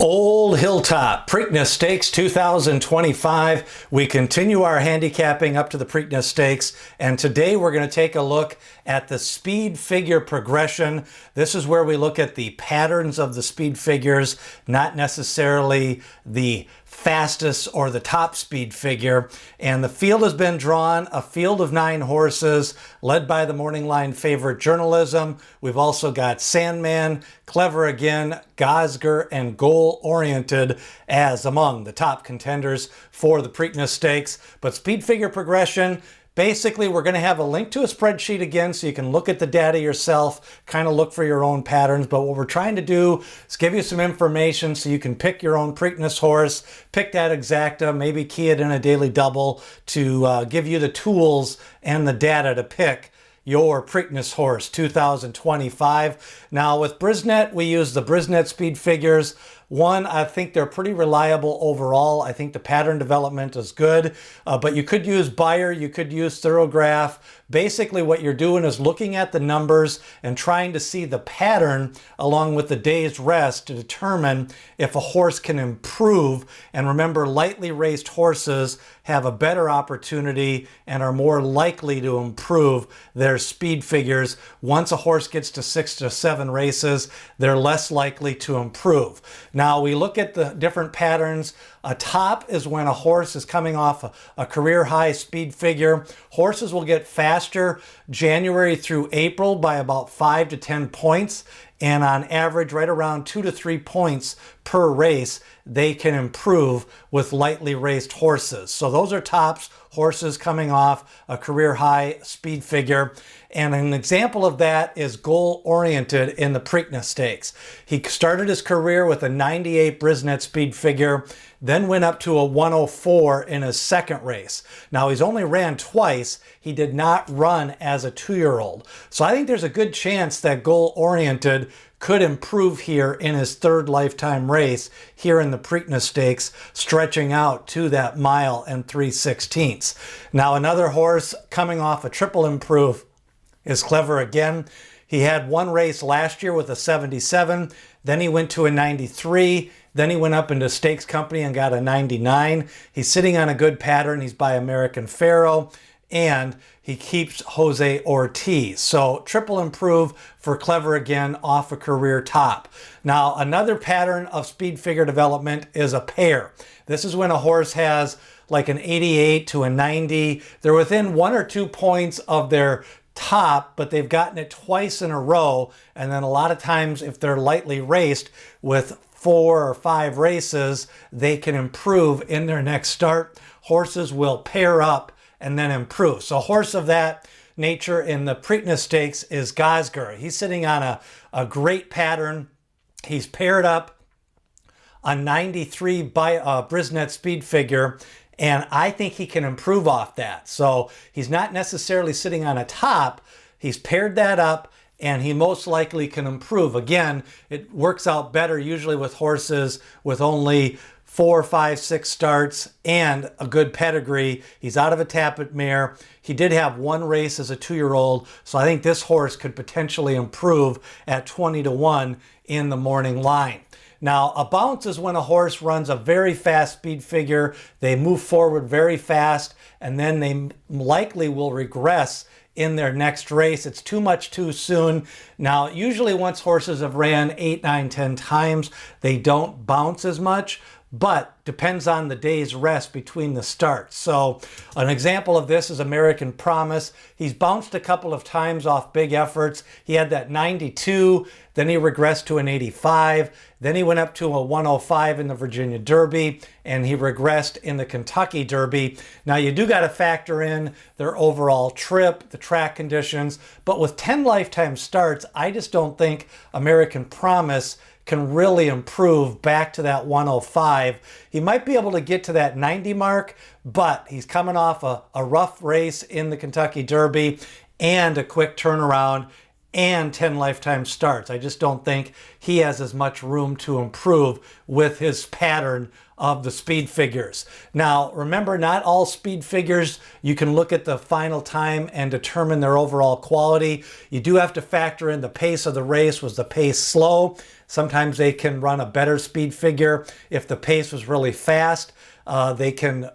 Old Hilltop, Preakness Stakes 2025. We continue our handicapping up to the Preakness Stakes, and today we're going to take a look at the speed figure progression. This is where we look at the patterns of the speed figures, not necessarily the fastest or the top speed figure. And the field has been drawn, a field of 9 horses led by the morning line favorite Journalism. We've also got Sandman, Clever Again, Gosger, and Goal Oriented as among the top contenders for the Preakness Stakes. But speed figure progression, basically, we're going to have a link to a spreadsheet again so you can look at the data yourself, kind of look for your own patterns. But what we're trying to do is give you some information so you can pick your own Preakness horse, pick that exacta, maybe key it in a daily double to give you the tools and the data to pick your Preakness horse 2025. Now with Brisnet, we use the Brisnet speed figures. One, I think they're pretty reliable overall. I think the pattern development is good, but you could use Bayer, you could use Thorograph. Basically what you're doing is looking at the numbers and trying to see the pattern along with the day's rest to determine if a horse can improve. And remember, lightly raced horses have a better opportunity and are more likely to improve their speed figures. Once a horse gets to 6 to 7 races, they're less likely to improve. Now we look at the different patterns. A top is when a horse is coming off a career high speed figure. Horses will get faster January through April by about 5 to 10 points. And on average, right around 2 to 3 points per race, they can improve with lightly raced horses. So those are tops, horses coming off a career high speed figure. And an example of that is Goal Oriented in the Preakness Stakes. He started his career with a 98 Brisnet speed figure, then went up to a 104 in his second race. Now he's only ran twice. He did not run as a 2-year-old. So I think there's a good chance that Goal Oriented could improve here in his third lifetime race here in the Preakness Stakes, stretching out to that 1 3/16 miles. Now another horse coming off a triple improve is Clever Again. He had one race last year with a 77, then he went to a 93, then he went up into Stakes Company and got a 99. He's sitting on a good pattern. He's by American Pharoah, and he keeps Jose Ortiz. So triple improve for Clever Again off a career top. Now another pattern of speed figure development is a pair. This is when a horse has like an 88 to a 90. They're within 1 or 2 points of their top, but they've gotten it twice in a row. And then a lot of times if they're lightly raced with 4 or 5 races, they can improve in their next start. Horses will pair up and then improve. So a horse of that nature in the Preakness Stakes is Gosger. He's sitting on a great pattern. He's paired up a 93 by Brisnet speed figure, and I think he can improve off that. So he's not necessarily sitting on a top. He's paired that up, and he most likely can improve. Again, it works out better usually with horses with only 4, 5, 6 starts and a good pedigree. He's out of a Tappet mare. He did have one race as a 2-year-old, so I think this horse could potentially improve at 20 to 1 in the morning line. Now, a bounce is when a horse runs a very fast speed figure. They move forward very fast, and then they likely will regress in their next race. It's too much too soon. Now, usually once horses have ran 8, 9, 10 times, they don't bounce as much, but depends on the day's rest between the starts. So an example of this is American Promise. He's bounced a couple of times off big efforts. He had that 92, then he regressed to an 85, then he went up to a 105 in the Virginia Derby, and he regressed in the Kentucky Derby. Now you do got to factor in their overall trip, the track conditions, but with 10 lifetime starts, I just don't think American Promise can really improve back to that 105. He might be able to get to that 90 mark, but he's coming off a rough race in the Kentucky Derby and a quick turnaround and 10 lifetime starts. I just don't think he has as much room to improve with his pattern of the speed figures. Now, remember, not all speed figures, you can look at the final time and determine their overall quality. You do have to factor in the pace of the race. Was the pace slow? Sometimes they can run a better speed figure. If the pace was really fast, they can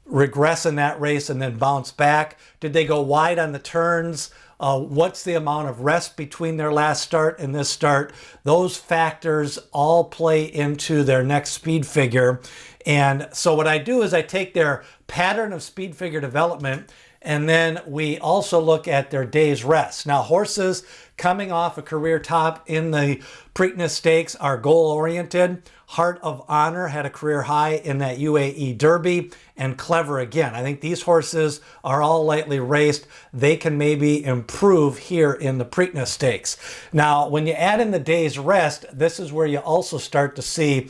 regress in that race and then bounce back. Did they go wide on the turns? What's the amount of rest between their last start and this start? Those factors all play into their next speed figure. And so what I do is I take their pattern of speed figure development, and then we also look at their day's rest. Now, horses coming off a career top in the Preakness Stakes are goal-oriented. Heart of Honor had a career high in that UAE Derby, and Clever Again. I think these horses are all lightly raced. They can maybe improve here in the Preakness Stakes. Now, when you add in the day's rest, this is where you also start to see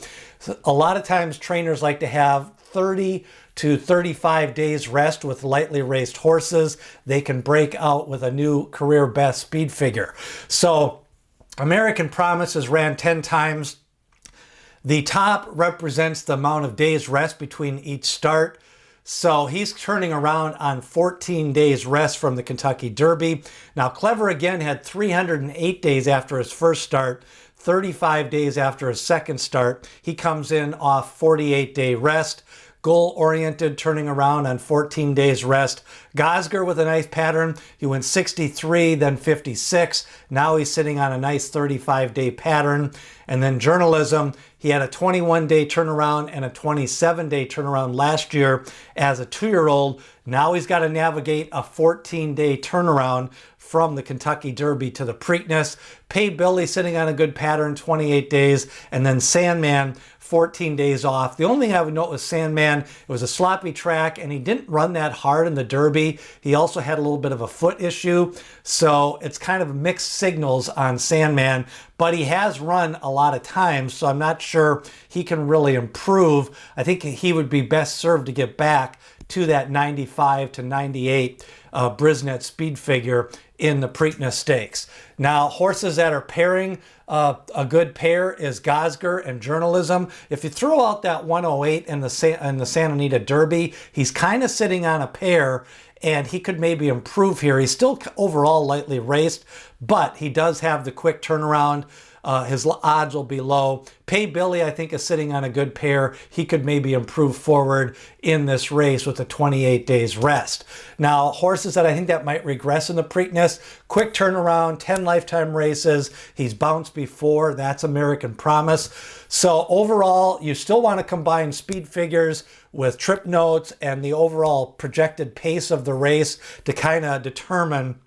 a lot of times trainers like to have 30 to 35 days rest with lightly raced horses. They can break out with a new career best speed figure. So American Promise has ran 10 times. The top represents the amount of days rest between each start. So he's turning around on 14 days rest from the Kentucky Derby. Now, Clever Again had 308 days after his first start, 35 days after his second start. He comes in off 48-day rest. Goal-oriented, turning around on 14 days rest. Gosger with a nice pattern. He went 63, then 56. Now he's sitting on a nice 35-day pattern. And then Journalism, he had a 21-day turnaround and a 27-day turnaround last year as a 2-year-old. Now he's got to navigate a 14-day turnaround from the Kentucky Derby to the Preakness. Pay Billy sitting on a good pattern, 28 days. And then Sandman, 14 days off. The only thing I would note with Sandman, it was a sloppy track and he didn't run that hard in the Derby. He also had a little bit of a foot issue. So it's kind of mixed signals on Sandman, but he has run a lot of times. So I'm not sure he can really improve. I think he would be best served to get back to that 95 to 98 Brisnet speed figure in the Preakness Stakes. Now, horses that are pairing a good pair is Gosger and Journalism. If you throw out that 108 in the Santa Anita Derby, he's kind of sitting on a pair and he could maybe improve here. He's still overall lightly raced, but he does have the quick turnaround. His odds will be low. Pay Billy, I think, is sitting on a good pair. He could maybe improve forward in this race with a 28 days rest. Now, horses that I think that might regress in the Preakness, quick turnaround, 10 lifetime races. He's bounced before. That's American Promise. So overall, you still want to combine speed figures with trip notes and the overall projected pace of the race to kind of determine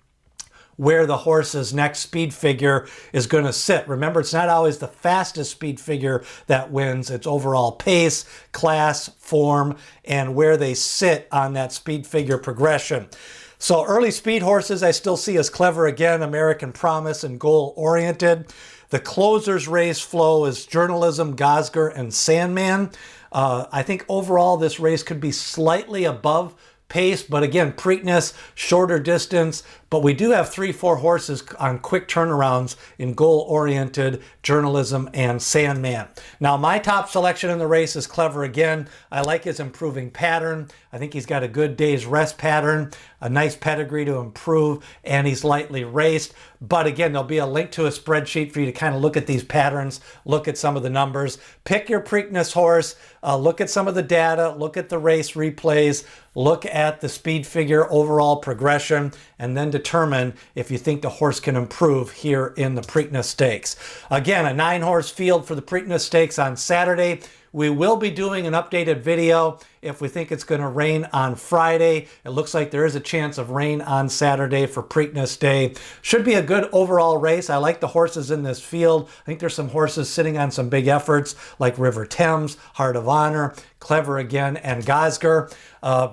where the horse's next speed figure is going to sit. Remember, it's not always the fastest speed figure that wins. It's overall pace, class, form, and where they sit on that speed figure progression. So early speed horses I still see as Clever Again, American Promise, and goal-oriented. The closer's race flow is Journalism, Gosger, and Sandman. I think overall this race could be slightly above pace, but again, Preakness, shorter distance, but we do have 3-4 horses on quick turnarounds in goal-oriented, Journalism, and Sandman. Now, my top selection in the race is Clever Again. I like his improving pattern. I think he's got a good day's rest pattern, a nice pedigree to improve, and he's lightly raced. But again, there'll be a link to a spreadsheet for you to kind of look at these patterns, look at some of the numbers. Pick your Preakness horse, look at some of the data, look at the race replays, look at the speed figure overall progression, and then determine if you think the horse can improve here in the Preakness Stakes. Again, a 9-horse field for the Preakness Stakes on Saturday. We will be doing an updated video if we think it's going to rain on Friday. It looks like there is a chance of rain on Saturday for Preakness Day. Should be a good overall race. I like the horses in this field. I think there's some horses sitting on some big efforts like River Thames, Heart of Honor, Clever Again, and Gosger.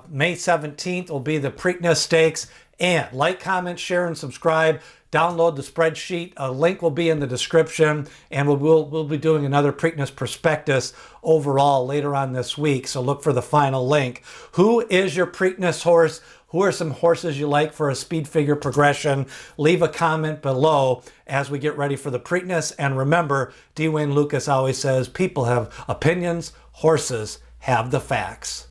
May 17th will be the Preakness Stakes. And like, comment, share, and subscribe. Download the spreadsheet. A link will be in the description, and we'll be doing another Preakness Prospectus overall later on this week, so look for the final link. Who is your Preakness horse? Who are some horses you like for a speed figure progression? Leave a comment below as we get ready for the Preakness. And remember, D. Wayne Lucas always says, people have opinions, horses have the facts.